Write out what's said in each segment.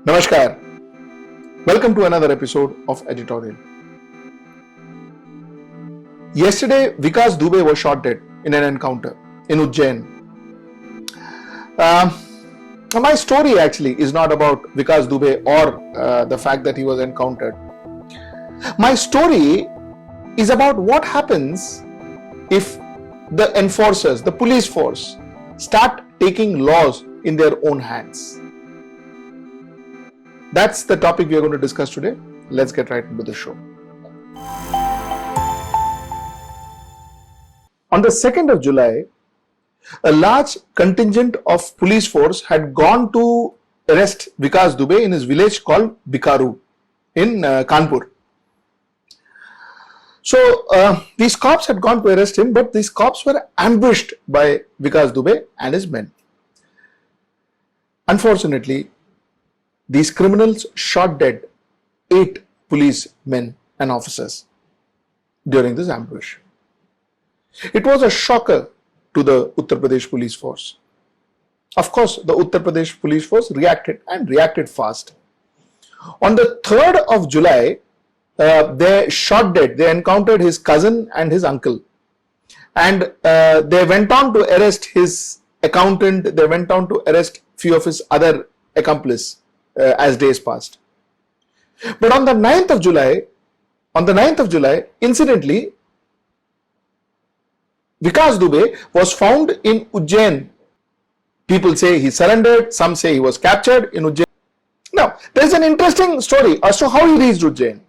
Namaskar. Welcome to another episode of Editorial. Yesterday, Vikas Dubey was shot dead in an encounter in Ujjain. My story actually is not about Vikas Dubey or the fact that he was encountered. My story is about what happens if the enforcers, the police force, start taking laws in their own hands. That's the topic we are going to discuss today. Let's get right into the show. On the 2nd of July, a large contingent of police force had gone to arrest Vikas Dubey in his village called Bikaru in Kanpur. So these cops had gone to arrest him, but these cops were ambushed by Vikas Dubey and his men. Unfortunately, these criminals shot dead 8 policemen and officers during this ambush. It was a shocker to the Uttar Pradesh police force. Of course, the Uttar Pradesh police force reacted fast. On the 3rd of July, they shot dead. They encountered his cousin and his uncle. And they went on to arrest his accountant. They went on to arrest few of his other accomplices as days passed. But on the 9th of July, incidentally, Vikas Dubey was found in Ujjain. People say he surrendered, some say he was captured in Ujjain. Now, there is an interesting story as to how he reached Ujjain.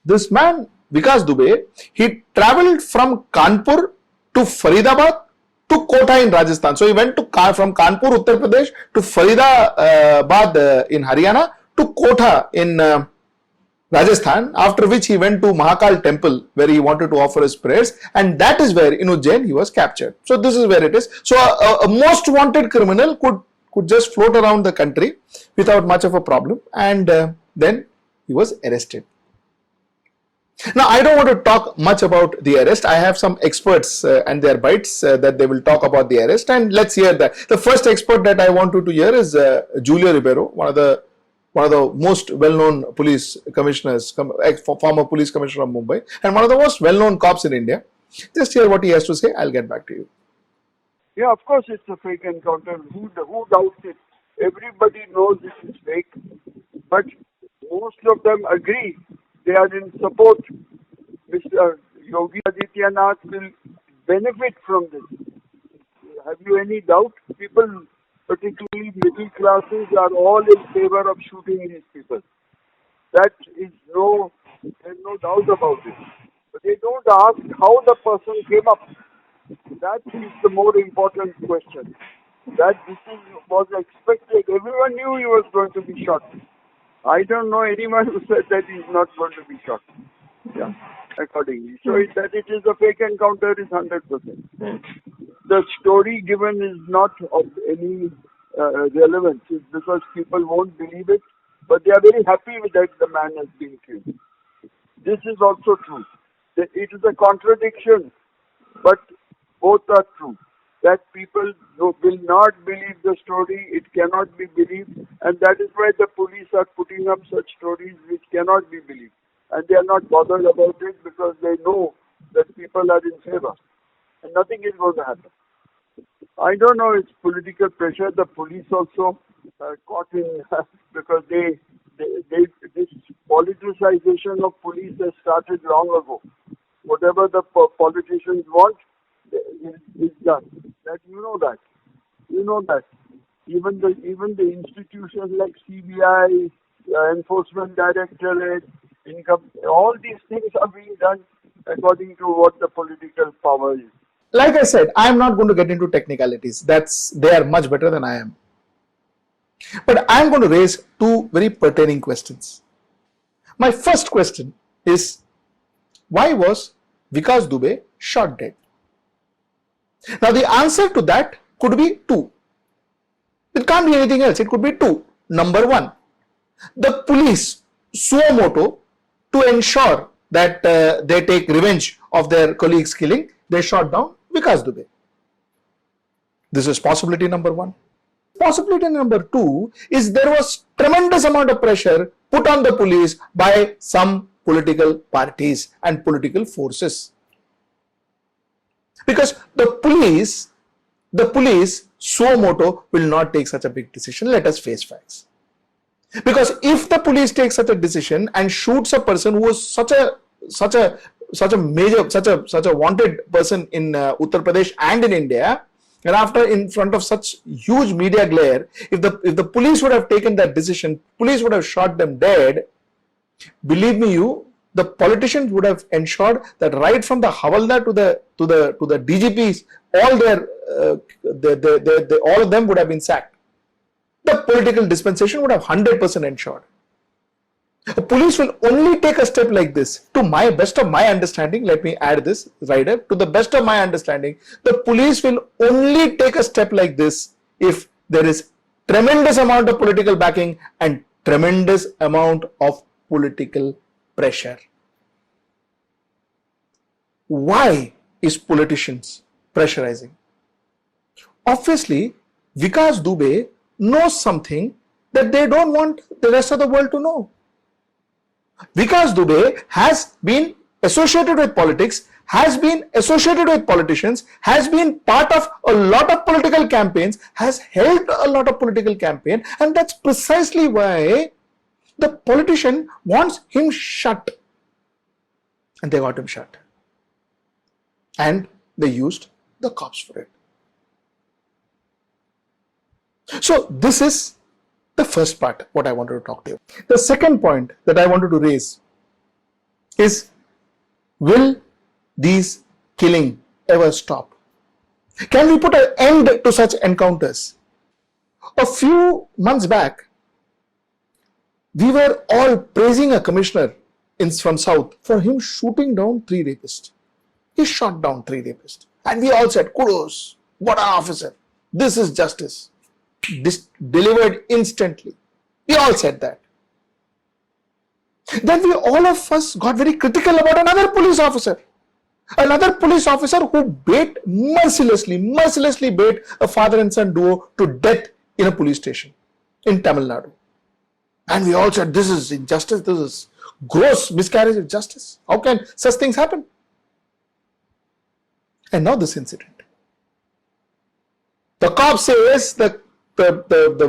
This man, Vikas Dubey, he travelled from Kanpur to Faridabad to Kota in Rajasthan. So he went from Kanpur, Uttar Pradesh to Faridabad in Haryana to Kota in Rajasthan, after which he went to Mahakal temple where he wanted to offer his prayers, and that is where in Ujjain he was captured. So this is where it is. So a most wanted criminal could just float around the country without much of a problem, and then he was arrested. Now, I don't want to talk much about the arrest. I have some experts and their bites that they will talk about the arrest, and let's hear that. The first expert that I want to hear is Julio Ribeiro, one of the most well-known police commissioners, former police commissioner of Mumbai, and one of the most well-known cops in India. Just hear what he has to say. I'll get back to you. Yeah, of course it's a fake encounter. Who doubts it? Everybody knows it is fake, but most of them agree. They are in support. Mr. Yogi Adityanath will benefit from this. Have you any doubt? People, particularly middle classes, are all in favor of shooting these people. There's no doubt about it. But they don't ask how the person came up. That is the more important question. That this was expected. Everyone knew he was going to be shot. I don't know anyone who said that he's not going to be shot. Yeah, accordingly. So that it is a fake encounter is 100%. The story given is not of any relevance. It's because people won't believe it, but they are very happy with that the man has been killed. This is also true. It is a contradiction, but both are true. That people will not believe the story, it cannot be believed, and that is why the police are putting up such stories which cannot be believed. And they are not bothered about it because they know that people are in favor, and nothing is going to happen. I don't know, it's political pressure. The police also caught in because this politicization of police has started long ago. Whatever the politicians want is done. That you know that. Even the institutions like CBI, Enforcement Directorate, income, all these things are being done according to what the political power is. Like I said, I am not going to get into technicalities. They are much better than I am. But I am going to raise 2 very pertaining questions. My first question is, why was Vikas Dubey shot dead? Now the answer to that could be 2. It can't be anything else. It could be 2. Number 1, the police suo moto, to ensure that they take revenge of their colleagues' killing, they shot down Vikas Dubey. This is possibility number 1. Possibility number two is there was tremendous amount of pressure put on the police by some political parties and political forces. Because the police suo moto will not take such a big decision. Let us face facts. Because if the police take such a decision and shoots a person who was such a wanted person in Uttar Pradesh and in India, and after in front of such huge media glare, if the police would have taken that decision, police would have shot them dead. Believe me, the politicians would have ensured that right from the Havaldar to the DGPs, all of them would have been sacked. The political dispensation would have 100% ensured. The police will only take a step like this. To my best of my understanding, let me add this, Ryder, to the best of my understanding, the police will only take a step like this if there is tremendous amount of political backing and tremendous amount of political pressure. Why is politicians pressurizing? Obviously, Vikas Dubey knows something that they don't want the rest of the world to know. Vikas Dubey has been associated with politics, has been associated with politicians, has been part of a lot of political campaigns, has held a lot of political campaign, and that's precisely why the politician wants him shut. And they got him shut. And they used the cops for it. So this is the first part, what I wanted to talk to you. The second point that I wanted to raise is, will these killing ever stop? Can we put an end to such encounters? A few months back, we were all praising a commissioner from South for him shooting down 3 rapists. He shot down 3 rapists. And we all said, kudos, what an officer. This is justice. This delivered instantly. We all said that. Then all of us got very critical about another police officer. Another police officer who mercilessly bait a father and son duo to death in a police station in Tamil Nadu. And we all said, this is injustice, this is gross miscarriage of justice. How can such things happen? And now this incident. The cop says the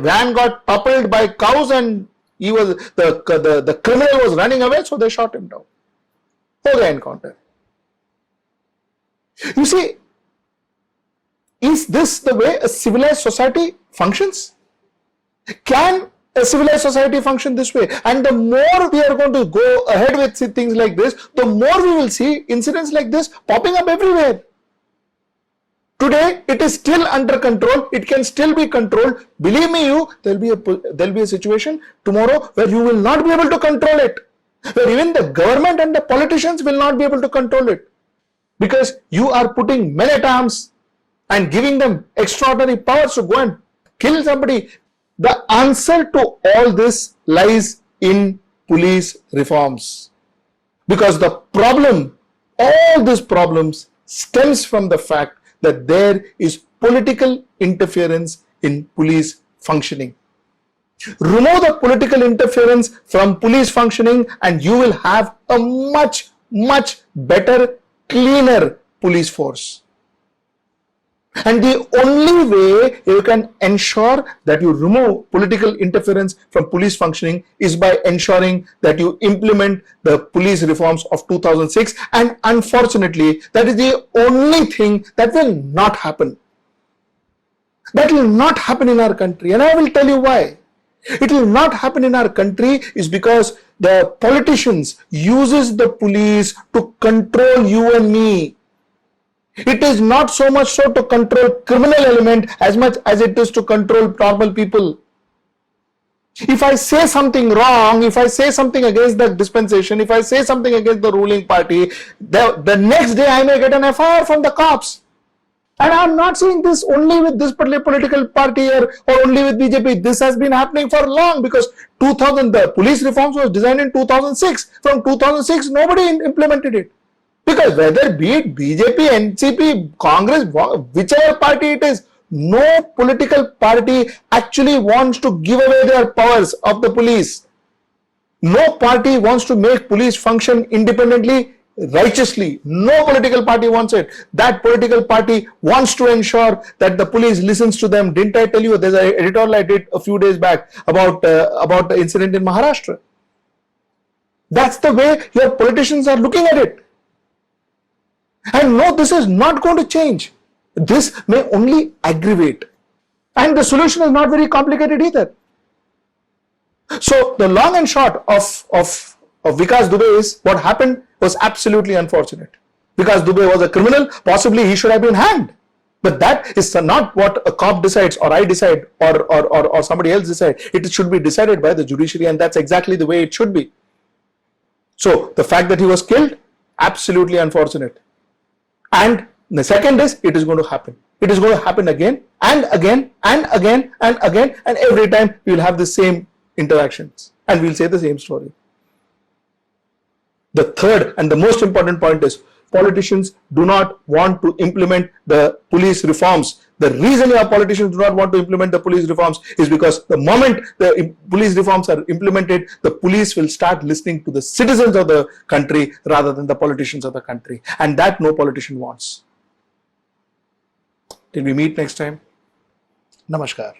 van got toppled by cows and the criminal was running away, so they shot him down. Whole encounter. You see, is this the way a civilized society functions? Can a civilized society function this way? And the more we are going to go ahead with things like this, the more we will see incidents like this popping up everywhere. Today, it is still under control. It can still be controlled. Believe me, there'll be a situation tomorrow where you will not be able to control it. Where even the government and the politicians will not be able to control it. Because you are putting men at arms and giving them extraordinary powers to go and kill somebody. The answer to all this lies in police reforms. Because the problem, all these problems stems from the fact that there is political interference in police functioning. Remove the political interference from police functioning and you will have a much better, cleaner police force. And the only way you can ensure that you remove political interference from police functioning is by ensuring that you implement the police reforms of 2006. And unfortunately, that is the only thing that will not happen. That will not happen in our country. And I will tell you why. It will not happen in our country is because the politicians uses the police to control you and me. It is not so much so to control criminal element as much as it is to control normal people. If I say something wrong, if I say something against the dispensation, if I say something against the ruling party, the next day I may get an FIR from the cops. And I am not saying this only with this particular political party or only with BJP. This has been happening for long because the police reforms was designed in 2006. From 2006, nobody implemented it. Because whether be it BJP, NCP, Congress, whichever party it is, No political party actually wants to give away their powers of the police. No party wants to make police function independently, righteously. No political party wants it. That political party wants to ensure that the police listens to them. Didn't I tell you there's an editorial I did a few days back about the incident in Maharashtra? That's the way your politicians are looking at it. And no, this is not going to change. This may only aggravate. And the solution is not very complicated either. So the long and short of Vikas Dubey is what happened was absolutely unfortunate. Vikas Dubey was a criminal, possibly he should have been hanged. But that is not what a cop decides, or I decide, or somebody else decide. It should be decided by the judiciary, and that's exactly the way it should be. So the fact that he was killed, absolutely unfortunate. And the second is, it is going to happen. It is going to happen again and again and again and again, and every time we will have the same interactions and we'll say the same story. The third and the most important point is, politicians do not want to implement the police reforms. The reason our politicians do not want to implement the police reforms is because the moment the police reforms are implemented, the police will start listening to the citizens of the country rather than the politicians of the country. And that no politician wants. Till we meet next time. Namaskar.